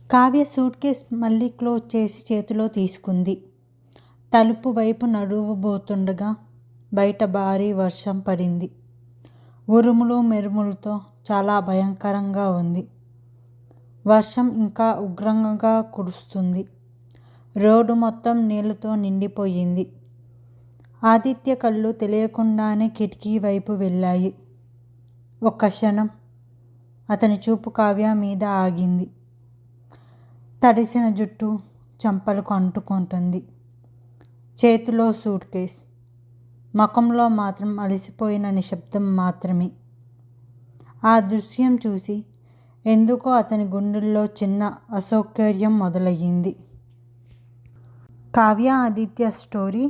Kavya suit case మళ్ళీ close చేసి చేతిలో తీసుకుంది. తలుపు వైపు నడవబోతుండగా బయట భారీ వర్షం పడింది. ఉరుములు మెరుములతో చాలా భయంకరంగా ఉంది. వర్షం ఇంకా ఉగ్రంగా కురుస్తుంది. రోడ్డు మొత్తం నీళ్లతో నిండిపోయింది. ఆదిత్య కళ్ళు తెలియకుండానే కిటికీ వైపు వెళ్ళాయి. ఒక్క క్షణం అతని చూపు కావ్య మీద ఆగింది. తడిసిన జుట్టు చెంపలకు అంటుకుంటుంది. చేతిలో సూట్ కేస్, ముఖంలో మాత్రం అలసిపోయిన నిశ్శబ్దం మాత్రమే. ఆ దృశ్యం చూసి ఎందుకో అతని గుండెల్లో చిన్న అసౌకర్యం మొదలయ్యింది. కావ్య ఆదిత్య స్టోరీ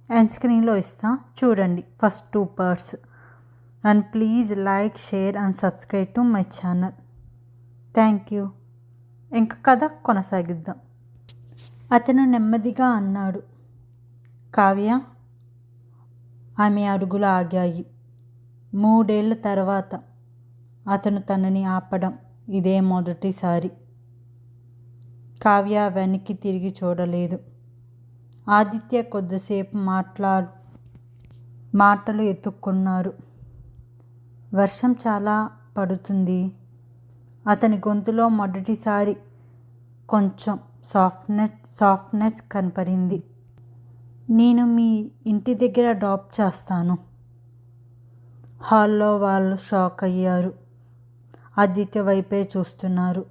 అండ్ స్క్రీన్లో ఇస్తా, చూడండి first 2 parts. And please like, share and subscribe to my channel. Thank you. ఇంక కథ కొనసాగిద్దాం. అతను నెమ్మదిగా అన్నాడు. కావ్య. ఆమె అడుగులు ఆగాయి. 3 ఏళ్ల తర్వాత అతను తనని ఆపడం ఇదే మొదటిసారి. కావ్య వెనక్కి తిరిగి చూడలేదు. ఆదిత్య కొద్దిసేపు మాటలు ఎత్తుక్కున్నారు. వర్షం చాలా పడుతుంది. అతని గొంతులో మొదటిసారి కొంచెం సాఫ్ట్నెస్ కనపడింది. నేను మీ ఇంటి దగ్గర డ్రాప్ చేస్తాను. హాల్లో వాళ్ళు షాక్ అయ్యారు. ఆదిత్య వైపే చూస్తున్నారు.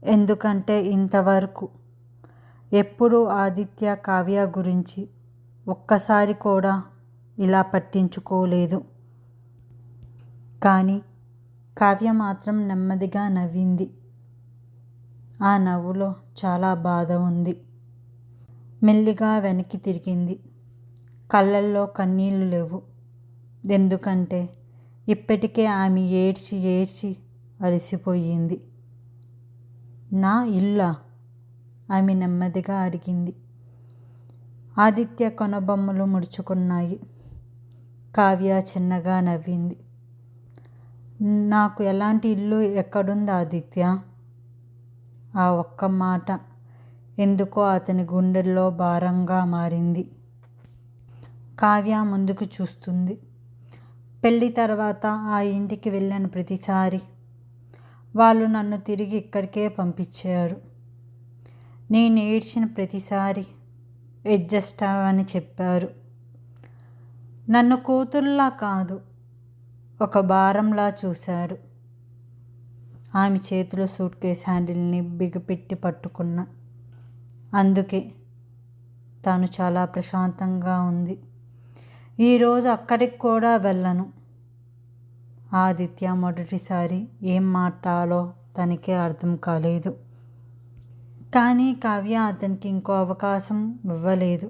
ఎందుకంటే ఇంతవరకు ఎప్పుడూ ఆదిత్య కావ్య గురించి ఒక్కసారి కూడా ఇలా పట్టించుకోలేదు. కానీ కావ్య మాత్రం నెమ్మదిగా నవ్వింది. ఆ నవ్వులో చాలా బాధ ఉంది. మెల్లిగా వెనక్కి తిరిగింది. కళ్ళల్లో కన్నీళ్లు లేవు. ఎందుకంటే ఇప్పటికే ఆమె ఏడ్చి అలసిపోయింది. నా ఇల్లా? ఆమె నెమ్మదిగా అడిగింది. ఆదిత్య కనుబొమ్మలు ముడుచుకున్నాయి. కావ్య చిన్నగా నవ్వింది. నాకు ఎలాంటి ఇల్లు ఎక్కడుంది ఆదిత్య? ఆ ఒక్క మాట ఎందుకో అతని గుండెల్లో భారంగా మారింది. కావ్య ముందుకు చూస్తుంది. పెళ్ళి తర్వాత ఆ ఇంటికి వెళ్ళిన ప్రతిసారి వాళ్ళు నన్ను తిరిగి ఇక్కడికే పంపించారు. నేను ఏడ్చిన ప్రతిసారి అడ్జస్ట్ అవ్వని చెప్పారు. నన్ను కూతుర్లా కాదు, ఒక భారంలా చూశారు. ఆమె చేతిలో సూట్ కేస్ హ్యాండిల్ని బిగపెట్టి పట్టుకున్నా. అందుకే తాను చాలా ప్రశాంతంగా ఉంది. ఈరోజు అక్కడికి కూడా వెళ్ళను. ఆదిత్య మొదటిసారి ఏం మాట్లాడాలో తనకే అర్థం కాలేదు. కానీ కావ్య అతనికి ఇంకో అవకాశం ఇవ్వలేదు.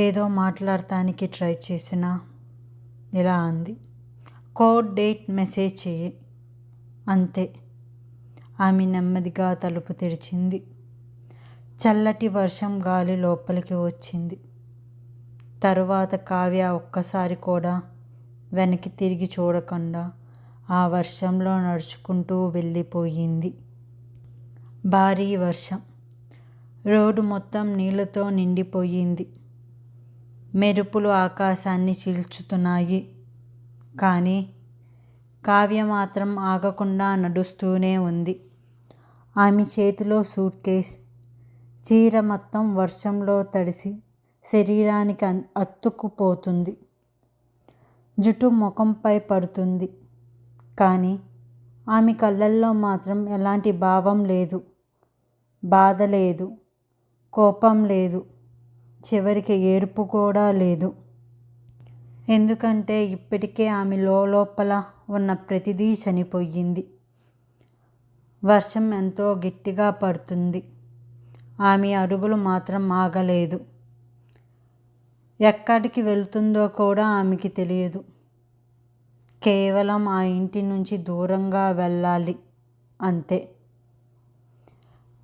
ఏదో మాట్లాడటానికి ట్రై చేసినా ఇలా అంది. కోడ్ డేట్ మెసేజ్ చెయ్యి. అంతే. ఆమె నెమ్మదిగా తలుపు తెరిచింది. చల్లటి వర్షం గాలి లోపలికి వచ్చింది. తరువాత కావ్య ఒక్కసారి కూడా వెనక్కి తిరిగి చూడకుండా ఆ వర్షంలో నడుచుకుంటూ వెళ్ళిపోయింది. భారీ వర్షం. రోడ్డు మొత్తం నీళ్లతో నిండిపోయింది. మెరుపులు ఆకాశాన్ని చీల్చుతున్నాయి. కానీ కావ్య మాత్రం ఆగకుండా నడుస్తూనే ఉంది. ఆమె చేతిలో సూట్ కేస్, చీర మొత్తం వర్షంలో తడిసి శరీరానికి అతుక్కుపోతుంది. జుట్టు ముఖంపై పడుతుంది. కానీ ఆమె కళ్ళల్లో మాత్రం ఎలాంటి భావం లేదు. బాధ లేదు, కోపం లేదు, చివరికి ఏడుపు కూడా లేదు. ఎందుకంటే ఇప్పటికే ఆమె లోపల ఉన్న ప్రతిదీ చనిపోయింది. వర్షం ఎంతో గట్టిగా పడుతుంది. ఆమె అడుగులు మాత్రం ఆగలేదు. ఎక్కడికి వెళ్తుందో కూడా ఆమెకి తెలియదు. కేవలం ఆ ఇంటి నుంచి దూరంగా వెళ్ళాలి అంతే.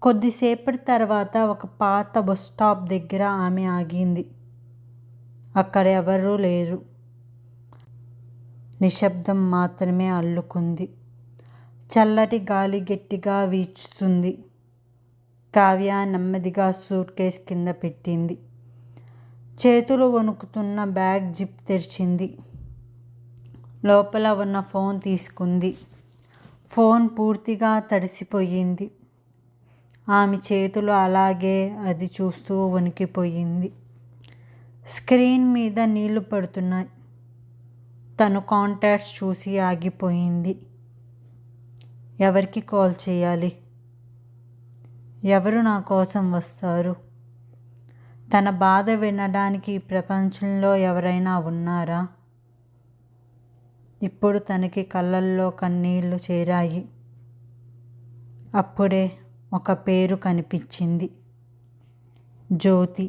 కొద్దిసేపటి తర్వాత ఒక పాత బస్ స్టాప్ దగ్గర ఆమె ఆగింది. అక్కడ ఎవరూ లేరు. నిశ్శబ్దం మాత్రమే అల్లుకుంది. చల్లటి గాలి గట్టిగా వీచుతుంది. కావ్య నెమ్మదిగా సూట్ కేస్ కింద పెట్టింది. చేతులు వణుకుతున్న బ్యాగ్ జిప్ తెరిచింది. లోపల ఉన్న ఫోన్ తీసుకుంది. ఫోన్ పూర్తిగా తడిసిపోయింది. ఆమె చేతులు అలాగే అది చూస్తూ వణికిపోయింది. స్క్రీన్ మీద నీళ్లు పడుతున్నాయి. తను కాంటాక్ట్స్ చూసి ఆగిపోయింది. ఎవరికి కాల్ చేయాలి? ఎవరు నా కోసం వస్తారు? తన బాధ వినడానికి ఈ ప్రపంచంలో ఎవరైనా ఉన్నారా? ఇప్పుడు తనకి కళ్ళల్లో కన్నీళ్లు చేరాయి. అప్పుడే ఒక పేరు కనిపించింది. జ్యోతి.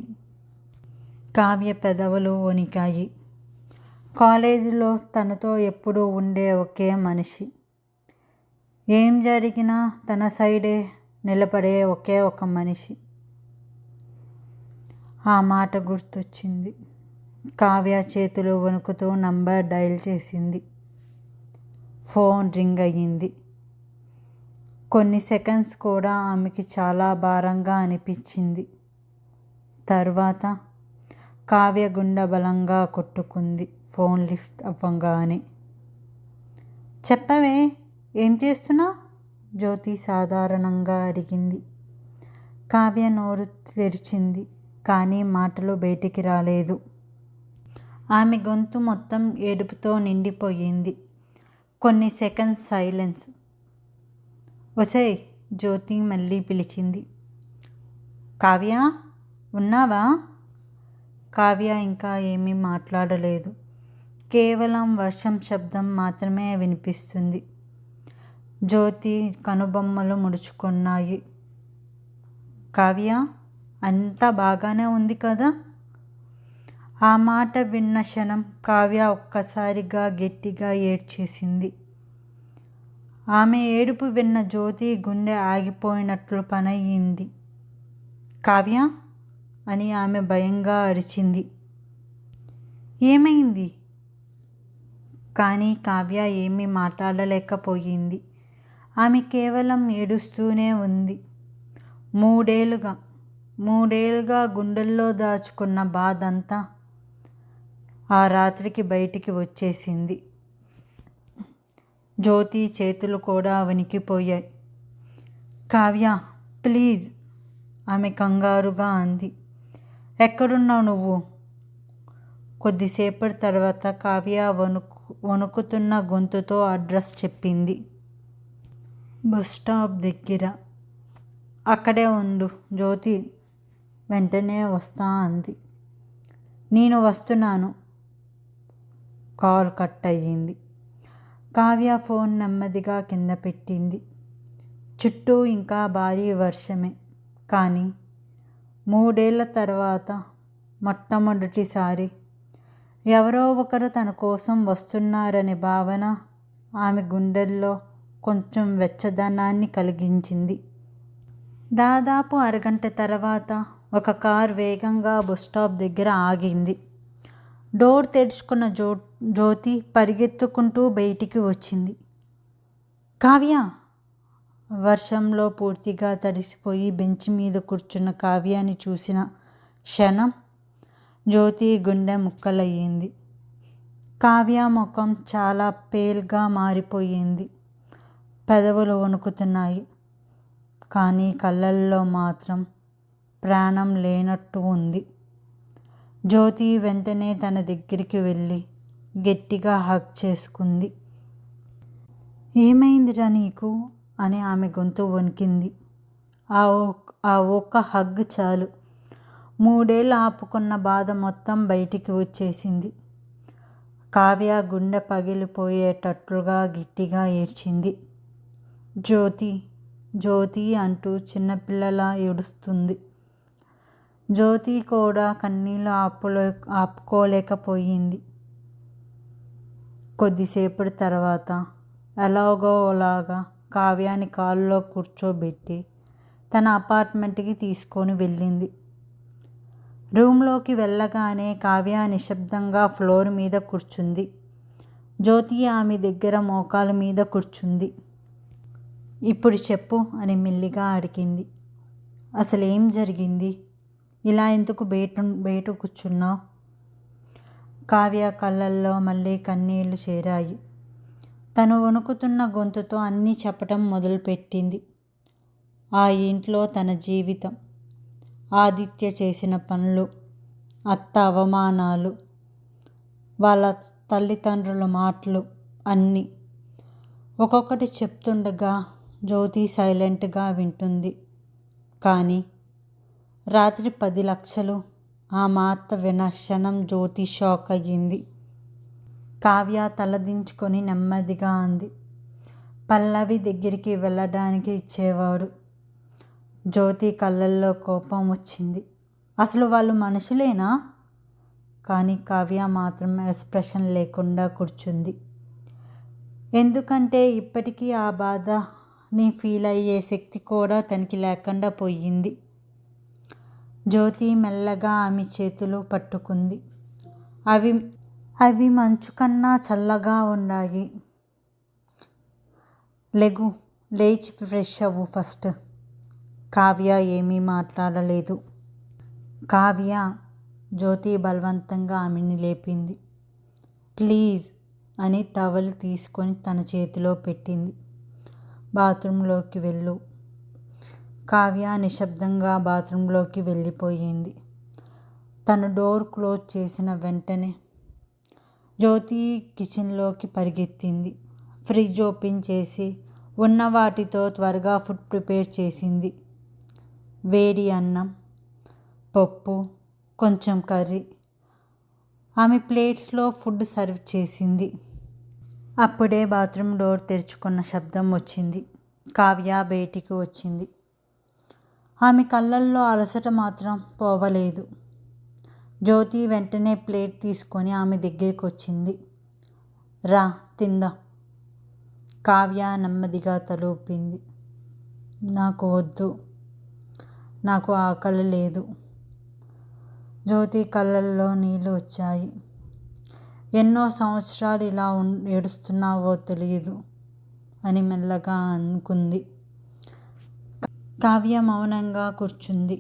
కావ్య పెదవులు వణికాయి. కాలేజీలో తనతో ఎప్పుడూ ఉండే ఒకే మనిషి. ఏం జరిగినా తన సైడే నిలబడే ఒకే ఒక మనిషి. ఆ మాట గుర్తొచ్చింది. కావ్య చేతులు వణుకుతూ నంబర్ డయల్ చేసింది. ఫోన్ రింగ్ అయ్యింది. కొన్ని సెకండ్స్ కూడా ఆమెకి చాలా భారంగా అనిపించింది. తర్వాత కావ్య గుండె బలంగా కొట్టుకుంది. ఫోన్ లిఫ్ట్ అవ్వగానే. చెప్పవే, ఏం చేస్తున్నావు? జ్యోతి సాధారణంగా అడిగింది. కావ్య నోరు తెరిచింది, కానీ మాటలు బయటికి రాలేదు. ఆమె గొంతు మొత్తం ఏడుపుతో నిండిపోయింది. కొన్ని సెకండ్స్ సైలెన్స్. ఒసేయ్, జ్యోతి మళ్ళీ పిలిచింది. కావ్య, ఉన్నావా? కావ్య ఇంకా ఏమీ మాట్లాడలేదు. కేవలం వర్షం శబ్దం మాత్రమే వినిపిస్తుంది. జ్యోతి కనుబొమ్మలు ముడుచుకున్నాయి. కావ్య, అంతా బాగానే ఉంది కదా? ఆ మాట విన్న క్షణం కావ్య ఒక్కసారిగా గట్టిగా ఏడ్చేసింది. ఆమె ఏడుపు విన్న జ్యోతి గుండె ఆగిపోయినట్లు పనయ్యింది. కావ్య అని ఆమె భయంగా అరిచింది. ఏమైంది? కానీ కావ్య ఏమీ మాట్లాడలేకపోయింది. ఆమె కేవలం ఏడుస్తూనే ఉంది. మూడేళ్లుగా గుండెల్లో దాచుకున్న బాధ అంతా ఆ రాత్రికి బయటికి వచ్చేసింది. జ్యోతి చేతులు కూడా వణికిపోయాయి. కావ్య, ప్లీజ్, ఆమె కంగారుగా అంది. ఎక్కడున్నావు నువ్వు? కొద్దిసేపటి తర్వాత కావ్య వణుకుతున్న గొంతుతో అడ్రస్ చెప్పింది. బస్ స్టాప్ దగ్గర. అక్కడే ఉండు జ్యోతి, వెంటనే వస్తా అంది. నేను వస్తున్నాను. కాల్ కట్ అయ్యింది. కావ్య ఫోన్ నెమ్మదిగా కింద పెట్టింది. చుట్టూ ఇంకా భారీ వర్షమే. కానీ 3 ఏళ్ల తర్వాత మొట్టమొదటిసారి ఎవరో ఒకరు తన కోసం వస్తున్నారనే భావన ఆమె గుండెల్లో కొంచెం వెచ్చదనాన్ని కలిగించింది. దాదాపు అరగంట తర్వాత ఒక కార్ వేగంగా బస్టాప్ దగ్గర ఆగింది. డోర్ తెరుచుకున్న జ్యోతి పరిగెత్తుకుంటూ బయటికి వచ్చింది. కావ్య! వర్షంలో పూర్తిగా తడిసిపోయి బెంచ్ మీద కూర్చున్న కావ్యాని చూసిన క్షణం జ్యోతి గుండె ముక్కలయ్యింది. కావ్య ముఖం చాలా పేల్గా మారిపోయింది. పెదవులు వణుకుతున్నాయి. కానీ కళ్ళల్లో మాత్రం ప్రాణం లేనట్టు ఉంది. జ్యోతి వెంటనే తన దగ్గరికి వెళ్ళి గట్టిగా హగ్ చేసుకుంది. ఏమైందిరా నీకు అని ఆమె గొంతు వణికింది. ఆ ఒక్క హగ్ చాలు. 3 ఏళ్ళు ఆపుకున్న బాధ మొత్తం బయటికి వచ్చేసింది. కావ్య గుండె పగిలిపోయేటట్లుగా గట్టిగా ఏడ్చింది. జ్యోతి, జ్యోతి అంటూ చిన్నపిల్లలా ఏడుస్తుంది. జ్యోతి కూడా కన్నీళ్ళు ఆపుకోలేకపోయింది. కొద్దిసేపటి తర్వాత ఎలాగోలాగా కావ్యాని కారులో కూర్చోబెట్టి తన అపార్ట్మెంట్కి తీసుకొని వెళ్ళింది. రూమ్లోకి వెళ్ళగానే కావ్య నిశ్శబ్దంగా ఫ్లోర్ మీద కూర్చుంది. జ్యోతి ఆమె దగ్గర మోకాల మీద కూర్చుంది. ఇప్పుడు చెప్పు అని మెల్లిగా అడిగింది. అసలేం జరిగింది? ఇలా ఎందుకు బయట కూర్చున్నావు? కావ్య కళ్ళల్లో మళ్ళీ కన్నీళ్లు చేరాయి. తను వణుకుతున్న గొంతుతో అన్నీ చెప్పటం మొదలుపెట్టింది. ఆ ఇంట్లో తన జీవితం, ఆదిత్య చేసిన పనులు, అత్త అవమానాలు, వాళ్ళ తల్లిదండ్రుల మాటలు అన్నీ ఒక్కొక్కటి చెప్తుండగా జ్యోతి సైలెంట్గా వింటుంది. కానీ రాత్రి 10 లక్షలు ఆ మాట విన్న క్షణం జ్యోతి షాక్ అయ్యింది. కావ్య తలదించుకొని నెమ్మదిగా అంది. పల్లవి దగ్గరికి వెళ్ళడానికి ఇచ్చేవాడు. జ్యోతి కళ్ళల్లో కోపం వచ్చింది. అసలు వాళ్ళు మనుషులేనా? కానీ కావ్య మాత్రం ఎక్స్ప్రెషన్ లేకుండా కూర్చుంది. ఎందుకంటే ఇప్పటికీ ఆ బాధని ఫీల్ అయ్యే శక్తి కూడా తనకి లేకుండా పోయింది. జ్యోతి మెల్లగా ఆమె చేతులు పట్టుకుంది. అవి మంచు కన్నా చల్లగా ఉన్నాయి. లేచి ఫ్రెష్ అవ్వు ఫస్ట్. కావ్య ఏమీ మాట్లాడలేదు. కావ్య, జ్యోతి బలవంతంగా ఆమెని లేపింది. ప్లీజ్ అని టవల్ తీసుకొని తన చేతిలో పెట్టింది. బాత్రూంలోకి వెళ్ళు. కావ్య నిశ్శబ్దంగా బాత్రూంలోకి వెళ్ళిపోయింది. తను డోర్ క్లోజ్ చేసిన వెంటనే జ్యోతి కిచెన్లోకి పరిగెత్తింది. ఫ్రిడ్జ్ ఓపెన్ చేసి ఉన్న వాటితో త్వరగా ఫుడ్ ప్రిపేర్ చేసింది. వేడి అన్నం, పప్పు, కొంచెం కర్రీ. ఆమె ప్లేట్స్లో ఫుడ్ సర్వ్ చేసింది. అప్పుడే బాత్రూమ్ డోర్ తెరుచుకున్న శబ్దం వచ్చింది. కావ్య బయటికి వచ్చింది. ఆమె కళ్ళల్లో అలసట మాత్రం పోవలేదు. జ్యోతి వెంటనే ప్లేట్ తీసుకొని ఆమె దగ్గరికి వచ్చింది. రా తిందాం. కావ్య నెమ్మదిగా తలూపింది. నాకు వద్దు, నాకు ఆకలి లేదు. జ్యోతి కళ్ళల్లో నీళ్ళు వచ్చాయి. ఎన్నో సంవత్సరాలు ఇలా ఏడుస్తున్నావో తెలియదు అని మెల్లగా అనుకుంది. కావ్య మౌనంగా కూర్చుంది.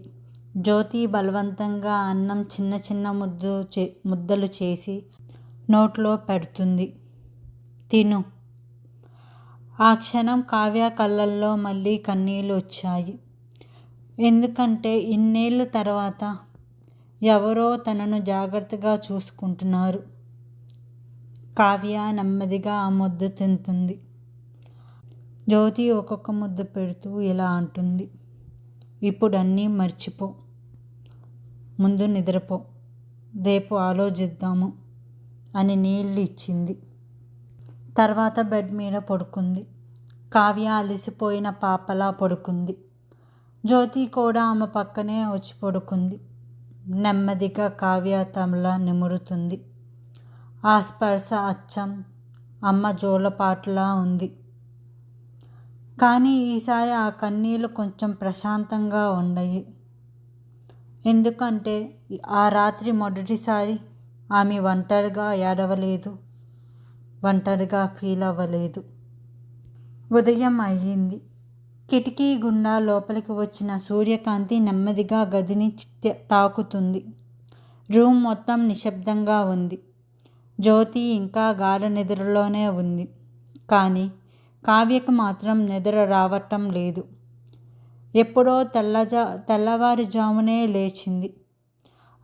జ్యోతి బలవంతంగా అన్నం చిన్న చిన్న ముద్దలు చేసి నోట్లో పెడుతుంది. తిను. ఆ క్షణం కావ్య కళ్ళల్లో మళ్ళీ కన్నీళ్ళు వచ్చాయి. ఎందుకంటే ఇన్నేళ్ళ తర్వాత ఎవరో తనను జాగ్రత్తగా చూసుకుంటున్నారు. కావ్య నెమ్మదిగా ఆ ముద్ద తింటుంది. జ్యోతి ఒక్కొక్క ముద్ద పెడుతూ ఇలా అంటుంది. ఇప్పుడు అన్నీ మర్చిపో. ముందు నిద్రపో. రేపు ఆలోచిద్దాము అని నీళ్ళు ఇచ్చింది. తర్వాత బెడ్ మీద పడుకుంది. కావ్య అలసిపోయిన పాపలా పడుకుంది. జ్యోతి కూడా ఆమె పక్కనే వచ్చి పడుకుంది. నెమ్మదిగా కావ్య తమల నిమురుతుంది. ఆ స్పర్శ అచ్చం అమ్మ జోలపాటులా ఉంది. కానీ ఈసారి ఆ కన్నీళ్ళు కొంచెం ప్రశాంతంగా ఉన్నాయి. ఎందుకంటే ఆ రాత్రి మొదటిసారి ఆమె ఒంటరిగా ఏడవలేదు, ఒంటరిగా ఫీల్ అవ్వలేదు. ఉదయం అయ్యింది. కిటికీ గుండా లోపలికి వచ్చిన సూర్యకాంతి నెమ్మదిగా గదిని తాకుతుంది. రూమ్ మొత్తం నిశ్శబ్దంగా ఉంది. జ్యోతి ఇంకా గాఢ నిద్రలోనే ఉంది. కానీ కావ్యకు మాత్రం నిద్ర రావటం లేదు. ఎప్పుడో తెల్లవారుజామునే లేచింది.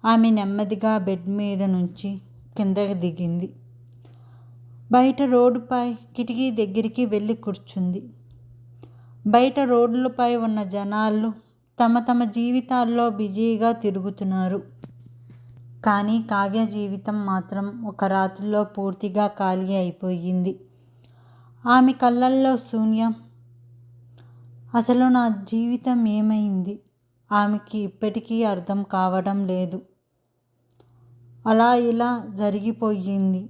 ఆమె నెమ్మదిగా బెడ్ మీద నుంచి కిందకి దిగింది. బయట రోడ్డుపై కిటికీ దగ్గరికి వెళ్ళి కూర్చుంది. బయట రోడ్లపై ఉన్న జనాలు తమ తమ జీవితాల్లో బిజీగా తిరుగుతున్నారు. కానీ కావ్య జీవితం మాత్రం ఒక రాత్రిలో పూర్తిగా ఖాళీ అయిపోయింది. ఆమె కళ్ళల్లో శూన్యం. అసలు నా జీవితం ఏమైంది? ఆమెకి ఇప్పటికీ అర్థం కావడం లేదు. అలా ఇలా జరిగిపోయింది.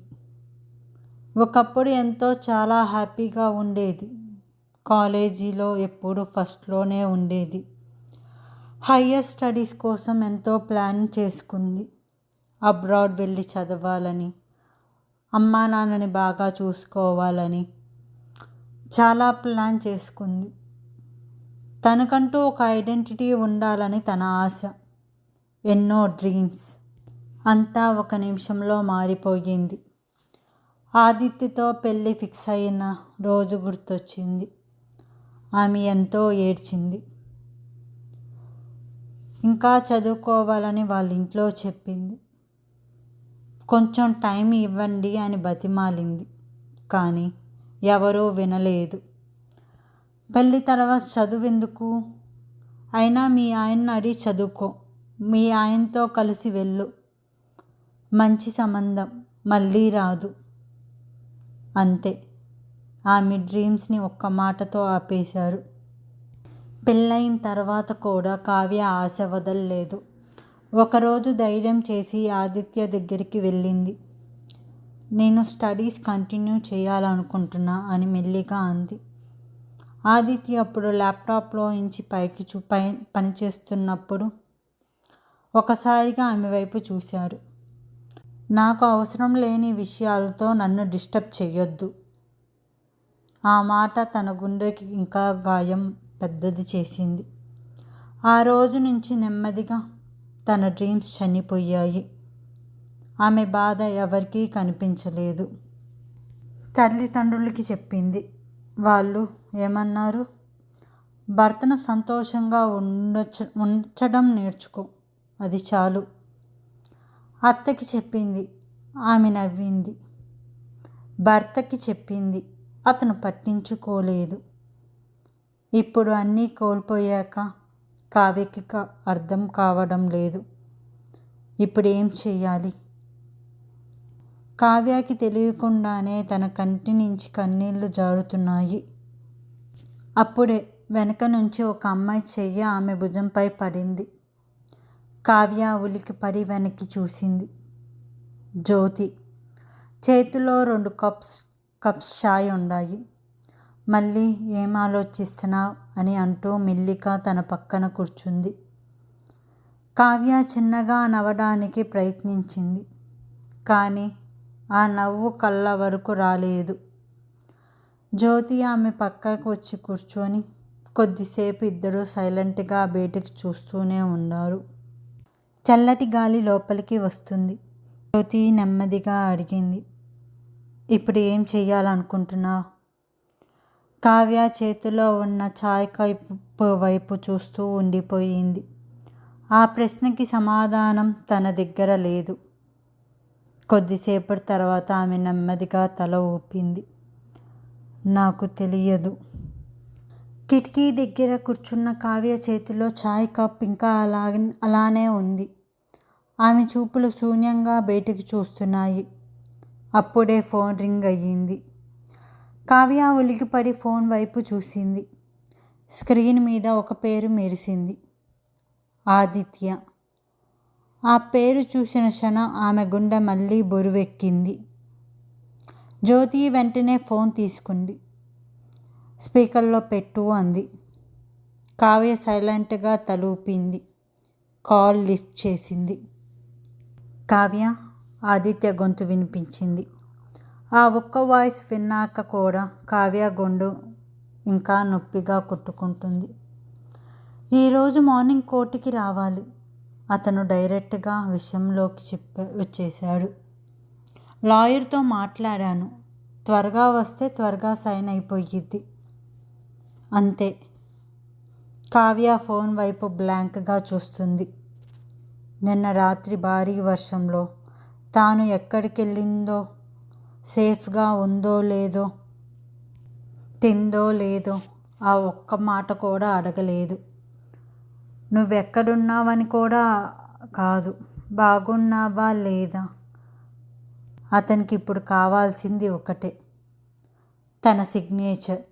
ఒకప్పుడు ఎంతో చాలా హ్యాపీగా ఉండేది. కాలేజీలో ఎప్పుడు ఫస్ట్లోనే ఉండేది. హయ్యర్ స్టడీస్ కోసం ఎంతో ప్లాన్ చేసుకుంది. అబ్రాడ్ వెళ్ళి చదవాలని, అమ్మా నాన్నని బాగా చూసుకోవాలని. చాలా ప్లాన్ చేసుకుంది. తనకంటూ ఒక ఐడెంటిటీ ఉండాలని తన ఆశ, ఎన్నో డ్రీమ్స్. అంతా ఒక నిమిషంలో మారిపోయింది. ఆదిత్యతో పెళ్ళి ఫిక్స్ అయిన రోజు గుర్తొచ్చింది. ఆమె ఎంతో ఏడ్చింది. ఇంకా చదువుకోవాలని వాళ్ళ ఇంట్లో చెప్పింది. కొంచెం టైం ఇవ్వండి అని బతిమాలింది. కానీ ఎవరూ వినలేదు. పెళ్ళి తర్వాత చదువెందుకు? అయినా మీ ఆయన్ని అడిగి చదువుకో, మీ ఆయనతో కలిసి వెళ్ళు, మంచి సంబంధం మళ్ళీ రాదు. అంతే. ఆమె డ్రీమ్స్ని ఒక్క మాటతో ఆపేశారు. పెళ్ళైన తర్వాత కూడా కావ్య ఆశ వదలలేదు. ఒకరోజు ధైర్యం చేసి ఆదిత్య దగ్గరికి వెళ్ళింది. నేను స్టడీస్ కంటిన్యూ చేయాలనుకుంటున్నా అని మెల్లిగా అంది. ఆదిత్య అప్పుడు ల్యాప్టాప్లో నుంచి పైకి పనిచేస్తున్నప్పుడు ఒకసారిగా ఆమె వైపు చూశాడు. నాకు అవసరం లేని విషయాలతో నన్ను డిస్టర్బ్ చెయ్యొద్దు. ఆ మాట తన గుండెకి ఇంకా గాయం పెద్దది చేసింది. ఆ రోజు నుంచి నెమ్మదిగా తన డ్రీమ్స్ చనిపోయాయి. ఆమె బాధ ఎవరికీ కనిపించలేదు. తల్లిదండ్రులకి చెప్పింది. వాళ్ళు ఏమన్నారు? భర్తను సంతోషంగా ఉంచడం నేర్చుకో, అది చాలు. అత్తకి చెప్పింది. ఆమె నవ్వింది. భర్తకి చెప్పింది. అతను పట్టించుకోలేదు. ఇప్పుడు అన్నీ కోల్పోయాక కావ్యకి అర్థం కావడం లేదు. ఇప్పుడు ఏం చెయ్యాలి? కావ్యకి తెలియకుండానే తన కంటి నుంచి కన్నీళ్లు జారుతున్నాయి. అప్పుడే వెనక నుంచి ఒక అమ్మాయి చెయ్యి ఆమె భుజంపై పడింది. కావ్య ఉలికిపడి వెనక్కి చూసింది. జ్యోతి. చేతిలో 2 కప్స్ చాయ్ ఉన్నాయి. మళ్ళీ ఏం ఆలోచిస్తున్నావు అని అంటూ మెల్లిగా తన పక్కన కూర్చుంది. కావ్య చిన్నగా నవ్వడానికి ప్రయత్నించింది. కానీ ఆ నవ్వు కళ్ళ వరకు రాలేదు. జ్యోతి ఆమె పక్కకు వచ్చి కూర్చొని కొద్దిసేపు ఇద్దరూ సైలెంట్గా బయటికి చూస్తూనే ఉన్నారు. చల్లటి గాలి లోపలికి వస్తుంది. జ్యోతి నెమ్మదిగా అడిగింది. ఇప్పుడు ఏం చెయ్యాలనుకుంటున్నావు? కావ్య చేతిలో ఉన్న చాయ్ కప్పు వైపు చూస్తూ ఉండిపోయింది. ఆ ప్రశ్నకి సమాధానం తన దగ్గర లేదు. కొద్దిసేపటి తర్వాత ఆమె నెమ్మదిగా తల ఊపింది. నాకు తెలియదు. కిటికీ దగ్గర కూర్చున్న కావ్య చేతిలో చాయ్ కప్ ఇంకా అలానే ఉంది. ఆమె చూపులు శూన్యంగా బయటికి చూస్తున్నాయి. అప్పుడే ఫోన్ రింగ్ అయ్యింది. కావ్య ఉలికిపడి ఫోన్ వైపు చూసింది. స్క్రీన్ మీద ఒక పేరు మెరిసింది. ఆదిత్య. ఆ పేరు చూసిన క్షణం ఆమె గుండె మళ్ళీ బరువెక్కింది. జ్యోతి వెంటనే ఫోన్ తీసుకుంది. స్పీకర్లో పెట్టు అంది. కావ్య సైలెంట్గా తలూపింది. కాల్ లిఫ్ట్ చేసింది. కావ్య. ఆదిత్య గొంతు వినిపించింది. ఆ ఒక్క వాయిస్ విన్నాక కూడా కావ్య గుండె ఇంకా నొప్పిగా కొట్టుకుంటుంది. ఈరోజు మార్నింగ్ కోర్టుకి రావాలి. అతను డైరెక్ట్గా విషయంలోకి వచ్చేశాడు. లాయర్తో మాట్లాడాను. త్వరగా వస్తే త్వరగా సైన్ అయిపోయిద్ది. అంతే. కావ్య ఫోన్ వైపు బ్లాంక్గా చూస్తుంది. నిన్న రాత్రి భారీ వర్షంలో తాను ఎక్కడికి వెళ్ళిందో, సేఫ్గా ఉందో లేదో, తిందో లేదో ఆ ఒక్క మాట కూడా అడగలేదు. నువ్వెక్కడున్నావని కూడా కాదు, బాగున్నావా లేదా. అతనికి ఇప్పుడు కావాల్సింది ఒకటే, తన సిగ్నేచర్.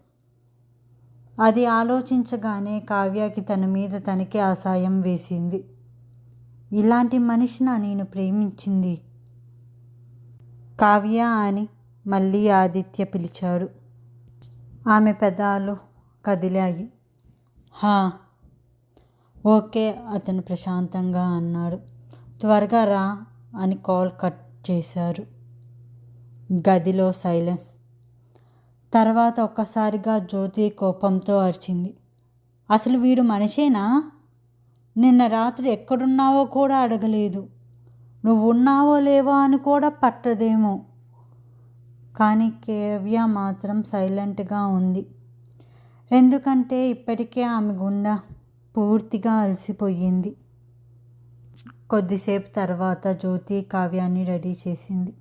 అది ఆలోచించగానే కావ్యకి తన మీద తనకే అసహ్యం వేసింది. ఇలాంటి మనిషినా నేను ప్రేమించింది? కావ్య అని మళ్ళీ ఆదిత్య పిలిచాడు. ఆమె పెదాలు కదిలాయి. హా, ఓకే అతను ప్రశాంతంగా అన్నాడు. త్వరగా రా అని కాల్ కట్ చేశారు. గదిలో సైలెన్స్. తర్వాత ఒక్కసారిగా జ్యోతి కోపంతో అరిచింది. అసలు వీడు మనిషేనా? నిన్న రాత్రి ఎక్కడున్నావో కూడా అడగలేదు. నువ్వు ఉన్నావో లేవో అని కూడా పట్టదేమో. కానీ కేవ్య మాత్రం సైలెంట్గా ఉంది. ఎందుకంటే ఇప్పటికే ఆమె గుండె పూర్తిగా అలసిపోయింది. కొద్దిసేపు తర్వాత జ్యోతి కావ్యాన్ని రెడీ చేసింది.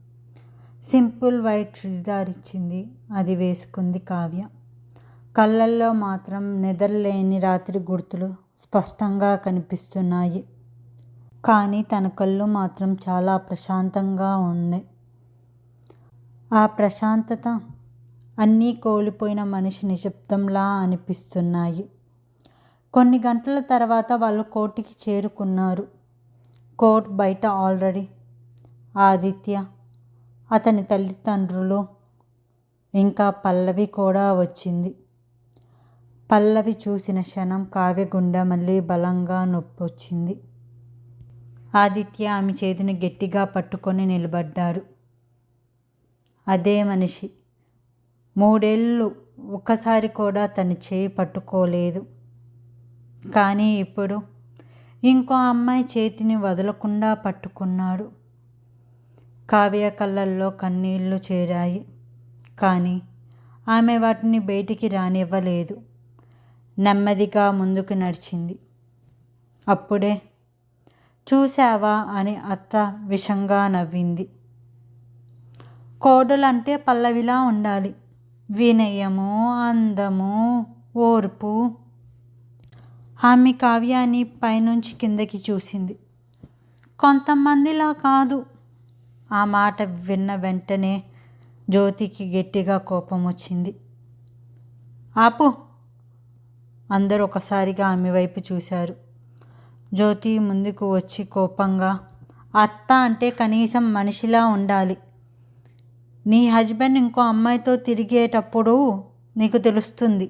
సింపుల్ వైట్ చుడిదార్ ఇచ్చింది. అది వేసుకుంది కావ్య. కళ్ళల్లో మాత్రం నిద్రలేని రాత్రి గుర్తులు స్పష్టంగా కనిపిస్తున్నాయి. కానీ తన కళ్ళు మాత్రం చాలా ప్రశాంతంగా ఉంది. ఆ ప్రశాంతత అన్నీ కోల్పోయిన మనిషి నిశ్శబ్దంలా అనిపిస్తున్నాయి. కొన్ని గంటల తర్వాత వాళ్ళు కోర్టుకి చేరుకున్నారు. కోర్ట్ బయట ఆల్రెడీ ఆదిత్య, అతని తల్లిదండ్రులు, ఇంకా పల్లవి కూడా వచ్చింది. పల్లవి చూసిన క్షణం కావ్య గుండె మళ్ళీ బలంగా నొప్పి వచ్చింది. ఆదిత్య ఆమె చేతిని గట్టిగా పట్టుకొని నిలబడ్డారు. అదే మనిషి. 3 ఏళ్ళు ఒక్కసారి కూడా తన చేయి పట్టుకోలేదు. కానీ ఇప్పుడు ఇంకో అమ్మాయి చేతిని వదలకుండా పట్టుకున్నాడు. కావ్య కళ్ళల్లో కన్నీళ్లు చేరాయి. కానీ ఆమె వాటిని బయటికి రానివ్వలేదు. నెమ్మదిగా ముందుకు నడిచింది. అప్పుడే చూసావా అని అత్త విషంగా నవ్వింది. కోడలంటే పల్లవిలా ఉండాలి. వినయము, అందము, ఓర్పు. ఆమె కావ్యాన్ని పైనుంచి కిందకి చూసింది. కొంతమందిలా కాదు. ఆ మాట విన్న వెంటనే జ్యోతికి గట్టిగా కోపం వచ్చింది. ఆపు! అందరూ ఒకసారిగా ఆమె వైపు చూశారు. జ్యోతి ముందుకు వచ్చి కోపంగా, అత్త అంటే కనీసం మనిషిలా ఉండాలి. నీ హస్బెండ్ ఇంకో అమ్మాయితో తిరిగేటప్పుడు నీకు తెలుస్తుంది.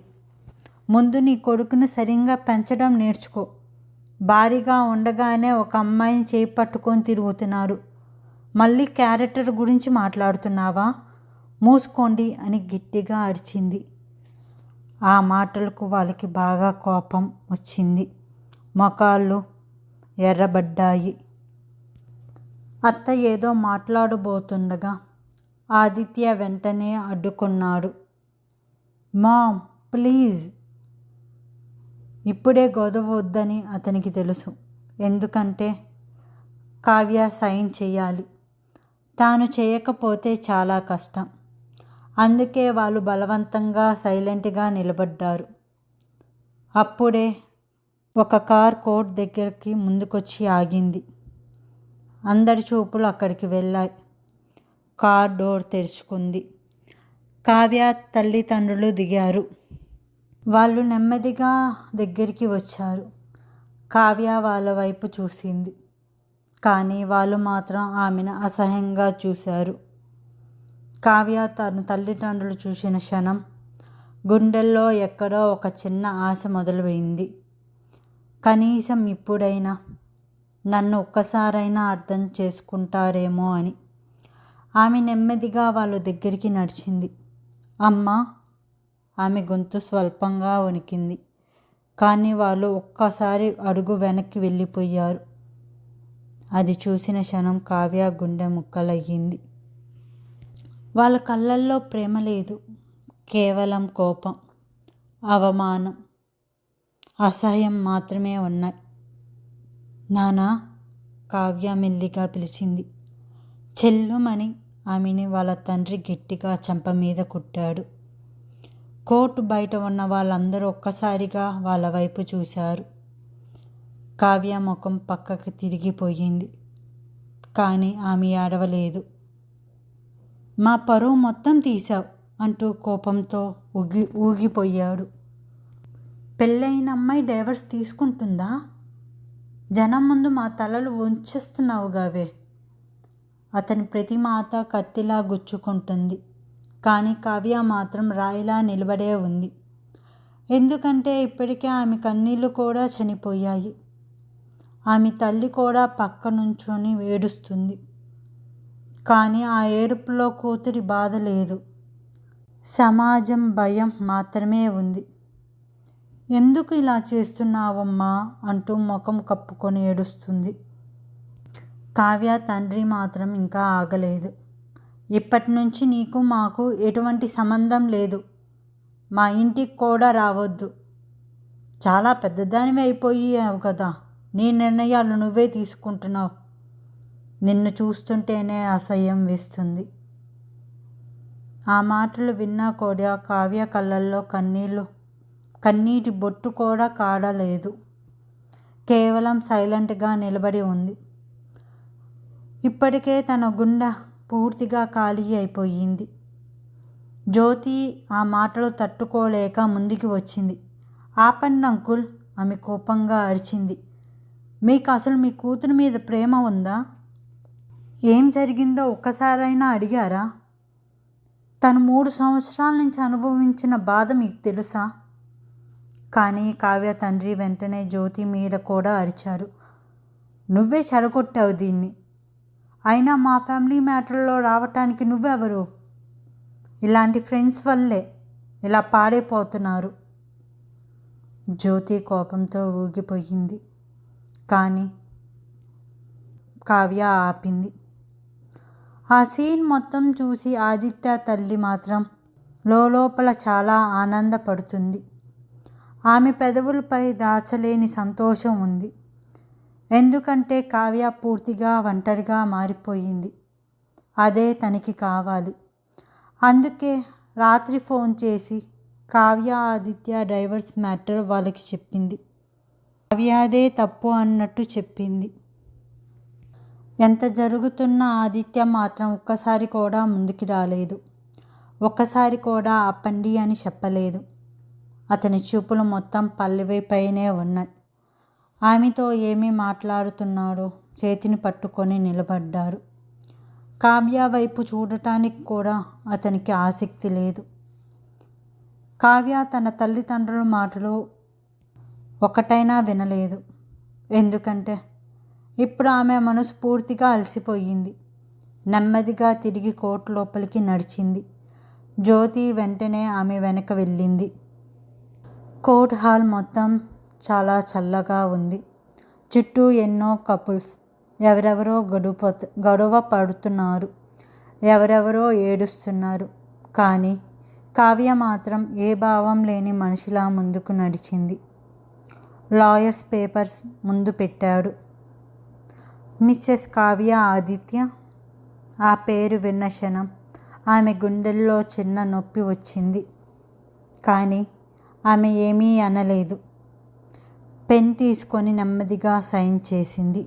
ముందు నీ కొడుకును సరిగ్గా పెంచడం నేర్చుకో. భారీగా ఉండగానే ఒక అమ్మాయిని చేయి పట్టుకొని తిరుగుతున్నారు. మళ్ళీ క్యారెక్టర్ గురించి మాట్లాడుతున్నావా? మూసుకోండి అని గట్టిగా అరిచింది. ఆ మాటలకు వాళ్ళకి బాగా కోపం వచ్చింది. మొఖాలు ఎర్రబడ్డాయి. అత్త ఏదో మాట్లాడబోతుండగా ఆదిత్య వెంటనే అడ్డుకున్నాడు. Ma'am, please. ఇప్పుడే గొడవ వద్దని అతనికి తెలుసు. ఎందుకంటే కావ్య సైన్ చేయాలి. తాను చేయకపోతే చాలా కష్టం. అందుకే వాళ్ళు బలవంతంగా సైలెంట్గా నిలబడ్డారు. అప్పుడే ఒక కార్ కోర్ట్ దగ్గరికి ముందుకొచ్చి ఆగింది. అందరి చూపులు అక్కడికి వెళ్ళాయి. Car door తెరుచుకుంది. కావ్య తల్లిదండ్రులు దిగారు. వాళ్ళు నెమ్మదిగా దగ్గరికి వచ్చారు. కావ్య వాళ్ళ వైపు చూసింది. కానీ వాళ్ళు మాత్రం ఆమెను అసహ్యంగా చూశారు. కావ్య తన తల్లిదండ్రులు చూసిన క్షణం గుండెల్లో ఎక్కడో ఒక చిన్న ఆశ మొదలైంది. కనీసం ఇప్పుడైనా నన్ను ఒక్కసారైనా అర్థం చేసుకుంటారేమో అని. ఆమె నెమ్మదిగా వాళ్ళ దగ్గరికి నడిచింది. అమ్మా! ఆమె గొంతు స్వల్పంగా వణికింది. కానీ వాళ్ళు ఒక్కసారి అడుగు వెనక్కి వెళ్ళిపోయారు. అది చూసిన క్షణం కావ్య గుండె ముక్కలయ్యింది. వాళ్ళ కళ్ళల్లో ప్రేమ లేదు. కేవలం కోపం, అవమానం, అసహ్యం మాత్రమే ఉన్నాయి. నానా! కావ్య మెల్లిగా పిలిచింది. చెల్లుమని ఆమెని వాళ్ళ తండ్రి గట్టిగా చెంప మీద కొట్టాడు. కోర్టు బయట ఉన్న వాళ్ళందరూ ఒక్కసారిగా వాళ్ళ వైపు చూశారు. కావ్య ముఖం పక్కకి తిరిగిపోయింది. కానీ ఆమె ఏడవలేదు. మా పరువు మొత్తం తీశావు అంటూ కోపంతో ఊగిపోయాడు. పెళ్ళైన అమ్మాయి డైవర్స్ తీసుకుంటుందా? జనం ముందు మా తలలు వంచేస్తున్నావుగావే. అతని ప్రతి మాట కత్తిలా గుచ్చుకుంటుంది. కానీ కావ్య మాత్రం రాయిలా నిలబడే ఉంది. ఎందుకంటే ఇప్పటికే ఆమె కన్నీళ్లు కూడా చనిపోయాయి. ఆమె తల్లి కూడా పక్క నుంచొని ఏడుస్తుంది. కానీ ఆ ఏడుపులో కూతురి బాధ లేదు. సమాజం భయం మాత్రమే ఉంది. ఎందుకు ఇలా చేస్తున్నావమ్మా అంటూ ముఖం కప్పుకొని ఏడుస్తుంది. కావ్య తండ్రి మాత్రం ఇంకా ఆగలేదు. ఇప్పటి నుంచి నీకు మాకు ఎటువంటి సంబంధం లేదు. మా ఇంటికి కూడా రావద్దు. చాలా పెద్దదానివి అయిపోయావు కదా. నీ నిర్ణయాలు నువ్వే తీసుకుంటున్నావు. నిన్ను చూస్తుంటేనే అసహ్యం వేస్తుంది. ఆ మాటలు విన్నా కూడా కావ్య కళ్ళల్లో కన్నీటి బొట్టు కూడా కాడలేదు. కేవలం సైలెంట్గా నిలబడి ఉంది. ఇప్పటికే తన గుండె పూర్తిగా ఖాళీ అయిపోయింది. జ్యోతి ఆ మాటలు తట్టుకోలేక ముందుకు వచ్చింది. ఆపండి అంకుల్, ఆమె కోపంగా అరిచింది. మీకు అసలు మీ కూతురు మీద ప్రేమ ఉందా? ఏం జరిగిందో ఒక్కసారైనా అడిగారా? తను 3 సంవత్సరాల నుంచి అనుభవించిన బాధ మీకు తెలుసా? కానీ కావ్య తండ్రి వెంటనే జ్యోతి మీద కూడా అరిచారు. నువ్వే చెడగొట్టావు దీన్ని. అయినా మా ఫ్యామిలీ మ్యాటర్లో రావటానికి నువ్వెవరు? ఇలాంటి ఫ్రెండ్స్ వల్లే ఇలా పాడైపోతున్నారు. జ్యోతి కోపంతో ఊగిపోయింది. కానీ కావ్య ఆపింది. ఆ సీన్ మొత్తం చూసి ఆదిత్య తల్లి మాత్రం లోపల చాలా ఆనందపడుతుంది. ఆమె పెదవులపై దాచలేని సంతోషం ఉంది. ఎందుకంటే కావ్య పూర్తిగా ఒంటరిగా మారిపోయింది. అదే తనకి కావాలి. అందుకే రాత్రి ఫోన్ చేసి కావ్య ఆదిత్య డైవర్స్ మ్యాటర్ వాళ్ళకి చెప్పింది. కావ్యదే తప్పు అన్నట్టు చెప్పింది. ఎంత జరుగుతున్నా ఆదిత్య మాత్రం ఒక్కసారి కూడా ముందుకు రాలేదు. ఒక్కసారి కూడా ఆపండి అని చెప్పలేదు. అతని చూపులు మొత్తం పల్లవిపైనే ఉన్నాయి. ఆమెతో ఏమీ మాట్లాడుతున్నాడో చేతిని పట్టుకొని నిలబడ్డారు. కావ్య వైపు చూడటానికి కూడా అతనికి ఆసక్తి లేదు. కావ్య తన తల్లిదండ్రుల మాటలు ఒకటైనా వినలేదు. ఎందుకంటే ఇప్పుడు ఆమె మనసు పూర్తిగా అలసిపోయింది. నెమ్మదిగా తిరిగి కోర్టు లోపలికి నడిచింది. జ్యోతి వెంటనే ఆమె వెనక వెళ్ళింది. కోర్ట్ హాల్ మొత్తం చాలా చల్లగా ఉంది. చుట్టూ ఎన్నో కపుల్స్ ఎవరెవరో గొడవ పడుతున్నారు. ఎవరెవరో ఏడుస్తున్నారు. కానీ కావ్య మాత్రం ఏ భావం లేని మనిషిలా ముందుకు నడిచింది. లాయర్స్ పేపర్స్ ముందు పెట్టాడు. మిస్సెస్ కావ్య ఆదిత్య. ఆ పేరు విన్న క్షణం ఆమె గుండెల్లో చిన్న నొప్పి వచ్చింది. కానీ ఆమె ఏమీ అనలేదు. పెన్ తీసుకొని నెమ్మదిగా సైన్ చేసింది.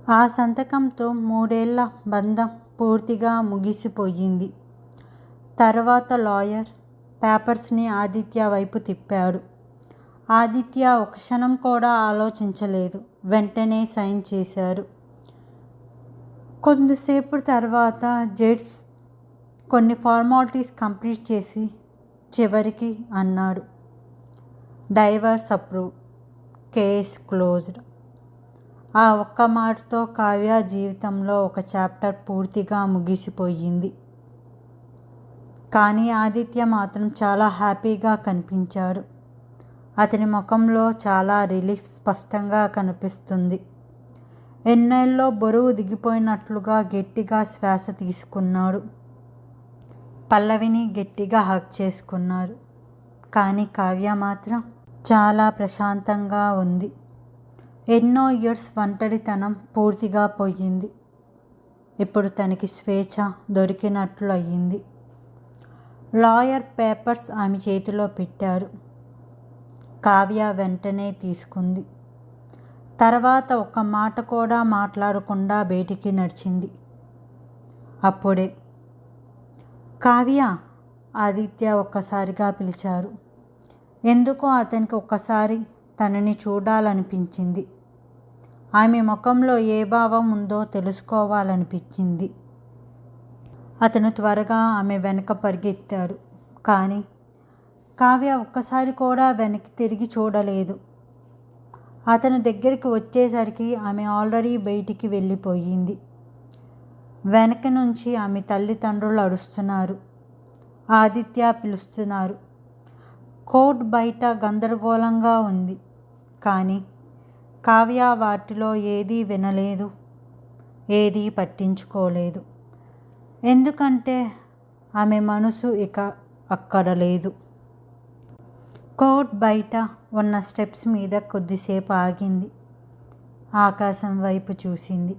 ఆ సంతకంతో 3 ఏళ్ల బంధం పూర్తిగా ముగిసిపోయింది. తర్వాత లాయర్ పేపర్స్ని ఆదిత్య వైపు తిప్పాడు. ఆదిత్య ఒక క్షణం కూడా ఆలోచించలేదు. వెంటనే సైన్ చేశారు. కొద్దిసేపు తర్వాత జడ్జ్ కొన్ని ఫార్మాలిటీస్ కంప్లీట్ చేసి చివరికి అన్నాడు, డైవర్స్ అప్రూవ్, కేస్ క్లోజ్డ్. ఆ ఒక్క మాటతో కావ్య జీవితంలో ఒక చాప్టర్ పూర్తిగా ముగిసిపోయింది. కానీ ఆదిత్య మాత్రం చాలా హ్యాపీగా కనిపించాడు. అతని ముఖంలో చాలా రిలీఫ్ స్పష్టంగా కనిపిస్తుంది. ఎన్నేళ్ళలో బరువు దిగిపోయినట్లుగా గట్టిగా శ్వాస తీసుకున్నాడు. పల్లవిని గట్టిగా హగ్ చేసుకున్నారు. కానీ కావ్య మాత్రం చాలా ప్రశాంతంగా ఉంది. ఎన్నో ఇయర్స్ ఒంటరితనం పూర్తిగా పోయింది. ఇప్పుడు తనకి స్వేచ్ఛ దొరికినట్లు అయ్యింది. లాయర్ పేపర్స్ ఆమె చేతిలో పెట్టారు. కావ్య వెంటనే తీసుకుంది. తర్వాత ఒక్క మాట కూడా మాట్లాడకుండా బయటికి నడిచింది. అప్పుడే కావ్య, ఆదిత్య ఒక్కసారిగా పిలిచారు. ఎందుకో అతనికి ఒక్కసారి తనని చూడాలనిపించింది. ఆమె ముఖంలో ఏ భావం ఉందో తెలుసుకోవాలనిపించింది. అతను త్వరగా ఆమె వెనక పరిగెత్తాడు. కానీ కావ్య ఒక్కసారి కూడా వెనక్కి తిరిగి చూడలేదు. అతను దగ్గరికి వచ్చేసరికి ఆమె ఆల్రెడీ బయటికి వెళ్ళిపోయింది. వెనక నుంచి ఆమె తల్లిదండ్రులు అరుస్తున్నారు. ఆదిత్య పిలుస్తున్నారు. కోర్ట్ బయట గందరగోళంగా ఉంది. కానీ కావ్య వాటిలో ఏదీ వినలేదు, ఏదీ పట్టించుకోలేదు. ఎందుకంటే ఆమె మనసు ఇక అక్కడ లేదు. కోర్ట్ బయట ఉన్న స్టెప్స్ మీద కొద్దిసేపు ఆగింది. ఆకాశం వైపు చూసింది.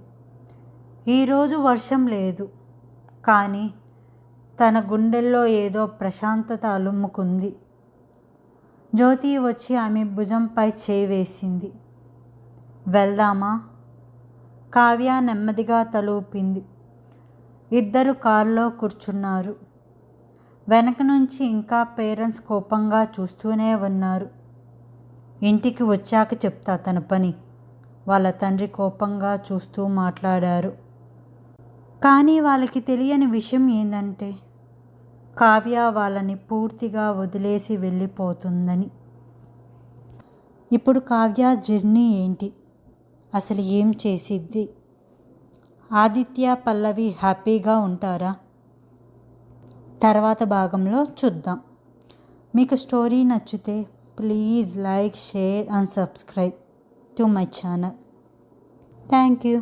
ఈరోజు వర్షం లేదు, కానీ తన గుండెల్లో ఏదో ప్రశాంతత అలుముకుంది. జ్యోతి వచ్చి ఆమె భుజంపై చేయి వేసింది. వెళ్దామా? కావ్య నెమ్మదిగా తలూపింది. ఇద్దరు కారులో కూర్చున్నారు. వెనక నుంచి ఇంకా పేరెంట్స్ కోపంగా చూస్తూనే ఉన్నారు. ఇంటికి వచ్చాక చెప్తా తన పని, వాళ్ళ తండ్రి కోపంగా చూస్తూ మాట్లాడారు. కానీ వాళ్ళకి తెలియని విషయం ఏంటంటే కావ్య వాళ్ళని పూర్తిగా వదిలేసి వెళ్ళిపోతుందని. ఇప్పుడు కావ్య జర్నీ ఏంటి? అసలు ఏం చేసిద్ది? ఆదిత్య పల్లవి హ్యాపీగా ఉంటారా? తర్వాత భాగంలో చూద్దాం. మీకు స్టోరీ నచ్చితే please like, share and subscribe to my channel. Thank you.